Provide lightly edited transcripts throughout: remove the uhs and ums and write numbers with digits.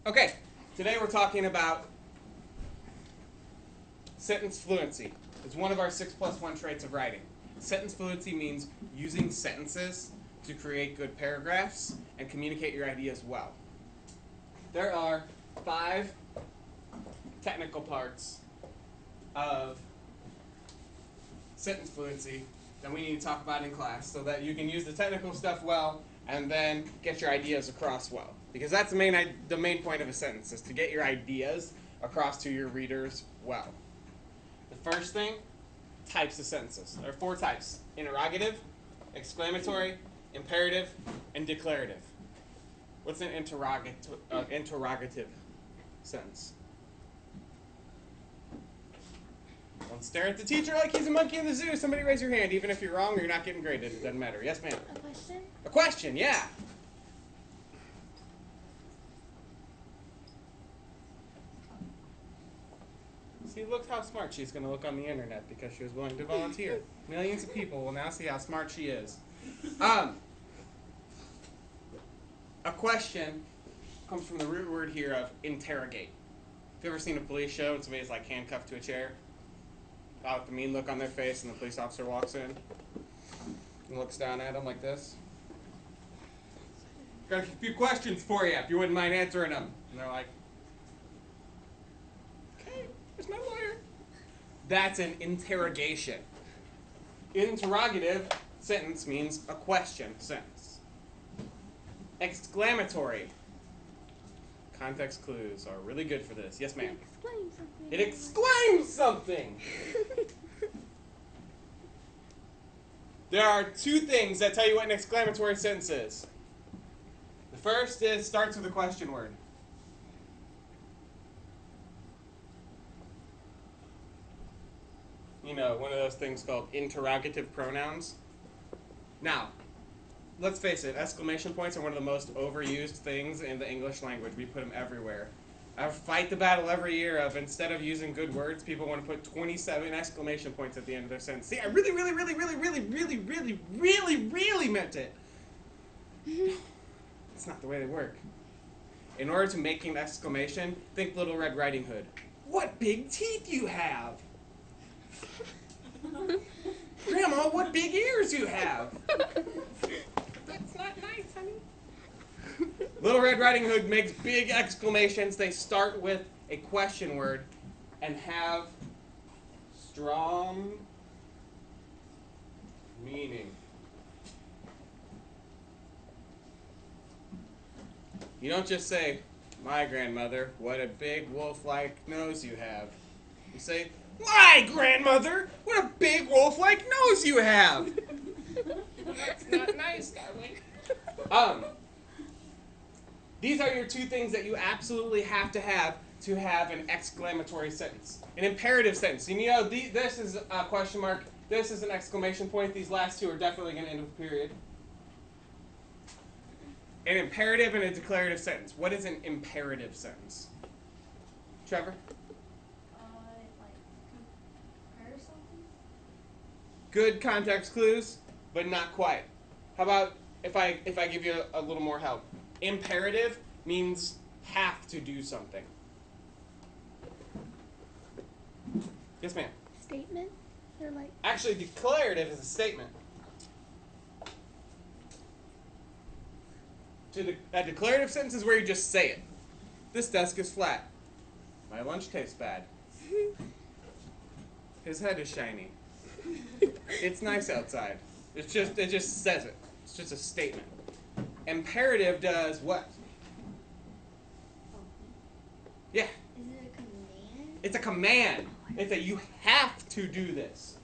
Okay, today we're talking about sentence fluency. It's one of our 6+1 traits of writing. Sentence fluency means using sentences to create good paragraphs and communicate your ideas well. There are 5 technical parts of sentence fluency that we need to talk about in class so that you can use the technical stuff well and then get your ideas across well. Because that's the main point of a sentence, is to get your ideas across to your readers well. The first thing, types of sentences. There are 4 types: interrogative, exclamatory, imperative, and declarative. What's an interrogative sentence? Don't stare at the teacher like he's a monkey in the zoo. Somebody raise your hand, even if you're wrong or you're not getting graded. It doesn't matter. Yes, ma'am? A question? A question, yeah. See, look how smart she's going to look on the internet because she was willing to volunteer. Millions of people will now see how smart she is. A question comes from the root word here of interrogate. Have you ever seen a police show and somebody's like handcuffed to a chair? With the mean look on their face, and the police officer walks in and looks down at them like this. Got a few questions for you, if you wouldn't mind answering them. And they're like, okay, where's my lawyer? That's an interrogation. Interrogative sentence means a question sentence. Exclamatory. Context clues are really good for this. Yes, ma'am? It It explains something. exclaims something. There are 2 things that tell you what an exclamatory sentence is. The first is starts with a question word. You know, one of those things called interrogative pronouns. Now, let's face it, exclamation points are one of the most overused things in the English language. We put them everywhere. I fight the battle every year of, instead of using good words, people want to put 27 exclamation points at the end of their sentence. See, I really meant it. It's not the way they work. In order to make an exclamation, think Little Red Riding Hood. What big teeth you have! Grandma, what big ears you have! That's not nice, honey. Little Red Riding Hood makes big exclamations. They start with a question word and have strong meaning. You don't just say, my grandmother, what a big wolf-like nose you have. You say, my grandmother, what a big wolf-like nose you have. That's not nice, darling. These are your 2 things that you absolutely have to have an exclamatory sentence. An imperative sentence. And you know, this is a question mark. This is an exclamation point. These last 2 are definitely going to end with a period. An imperative and a declarative sentence. What is an imperative sentence? Trevor? Like compare something? Good context clues, but not quite. How about if I give you a little more help? Imperative means have to do something. Yes, ma'am? Statement? Or like... Actually, declarative is a statement. A declarative sentence is where you just say it. This desk is flat. My lunch tastes bad. His head is shiny. It's nice outside. It just says it. It's just a statement. Imperative does what? Yeah. Is it a command? It's a command. It's a you have to do this.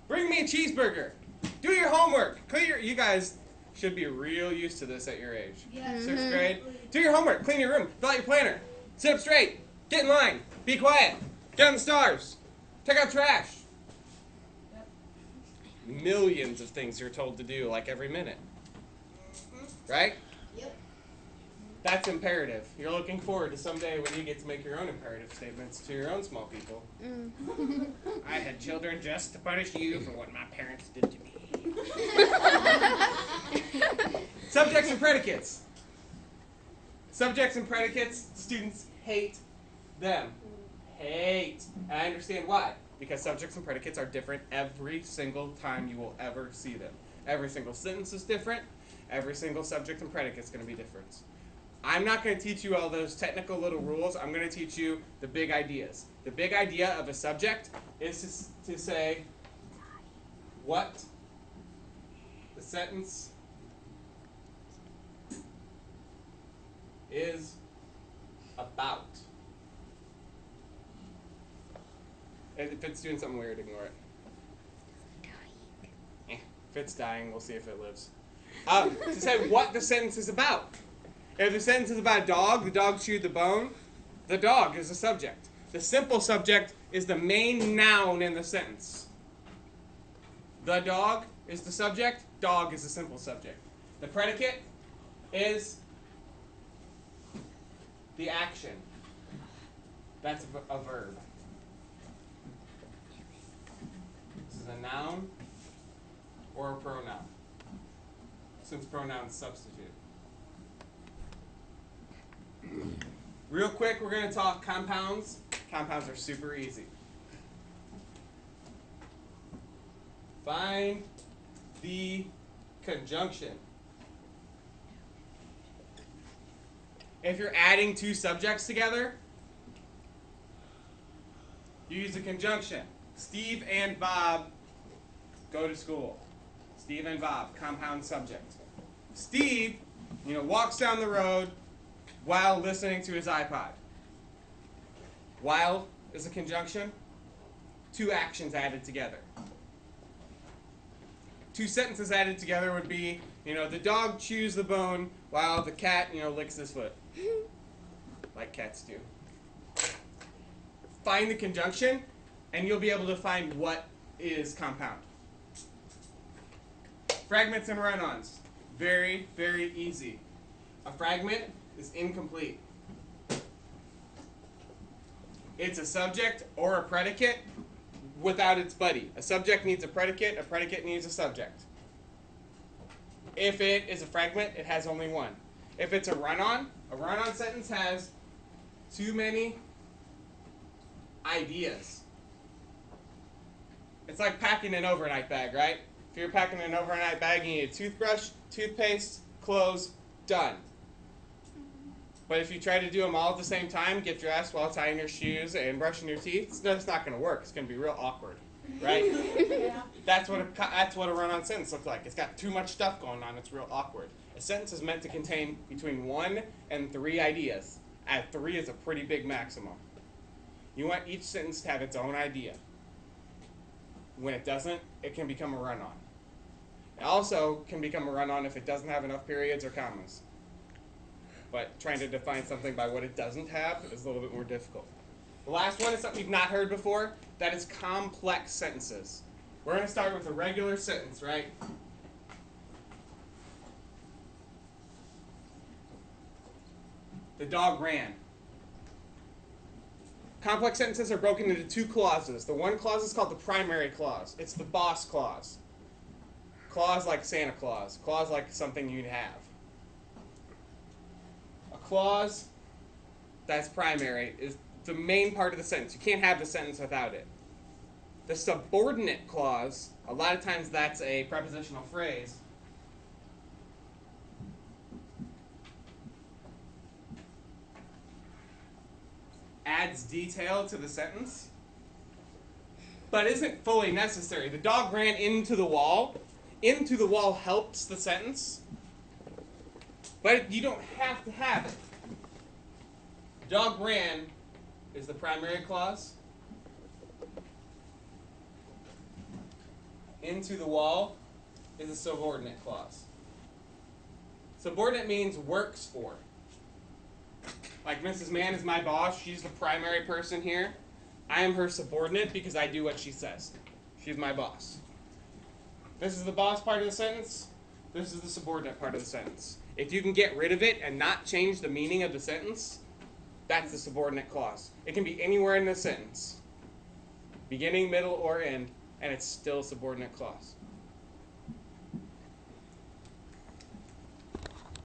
Bring me a cheeseburger. Do your homework. You guys should be real used to this at your age. Yes. 6th grade. Do your homework. Clean your room. Fill out your planner. Sit up straight. Get in line. Be quiet. Get on the stars. Take out trash. Millions of things you're told to do like every minute. Right? Yep. That's imperative. You're looking forward to someday when you get to make your own imperative statements to your own small people. I had children just to punish you for what my parents did to me. Subjects and predicates. Subjects and predicates, students hate them. Hate. And I understand why. Because subjects and predicates are different every single time you will ever see them. Every single sentence is different. Every single subject and predicate is going to be different. I'm not going to teach you all those technical little rules. I'm going to teach you the big ideas. The big idea of a subject is to say what the sentence is about. If it's doing something weird, ignore it. If it's dying, we'll see if it lives. To say what the sentence is about. If the sentence is about a dog chewed the bone, the dog is the subject. The simple subject is the main noun in the sentence. The dog is the subject, dog is the simple subject. The predicate is the action. That's a verb. This is a noun or a pronoun, since pronouns substitute. Real quick, we're going to talk compounds. Compounds are super easy. Find the conjunction. If you're adding two subjects together, you use a conjunction. Steve and Bob go to school. Steve and Bob, compound subject. Steve, walks down the road while listening to his iPod. While is a conjunction. Two actions added together. Two sentences added together would be, the dog chews the bone while the cat, licks his foot. Like cats do. Find the conjunction, and you'll be able to find what is compound. Fragments and run-ons. Very, very easy. A fragment is incomplete. It's a subject or a predicate without its buddy. A subject needs a predicate needs a subject. If it is a fragment, it has only one. If it's a run-on sentence has too many ideas. It's like packing an overnight bag, right? If you're packing an overnight bag, you need a toothbrush, toothpaste, clothes, done. But if you try to do them all at the same time, get dressed while tying your shoes and brushing your teeth, that's not going to work. It's going to be real awkward, right? Yeah. That's what a run-on sentence looks like. It's got too much stuff going on. It's real awkward. A sentence is meant to contain between 1 and 3 ideas. At 3 is a pretty big maximum. You want each sentence to have its own idea. When it doesn't, it can become a run-on. It also can become a run-on if it doesn't have enough periods or commas. But trying to define something by what it doesn't have is a little bit more difficult. The last one is something you've not heard before. That is complex sentences. We're going to start with a regular sentence, right? The dog ran. Complex sentences are broken into 2 clauses. The one clause is called the primary clause. It's the boss clause. Clause like Santa Claus. Clause like something you'd have. A clause that's primary is the main part of the sentence. You can't have the sentence without it. The subordinate clause, a lot of times that's a prepositional phrase. Adds detail to the sentence, but isn't fully necessary. The dog ran into the wall. Into the wall helps the sentence, but you don't have to have it. Dog ran is the primary clause. Into the wall is a subordinate clause. Subordinate means works for. Like Mrs. Mann is my boss. She's the primary person here. I am her subordinate because I do what she says. She's my boss. This is the boss part of the sentence. This is the subordinate part of the sentence. If you can get rid of it and not change the meaning of the sentence, that's the subordinate clause. It can be anywhere in the sentence. Beginning, middle, or end, and it's still a subordinate clause.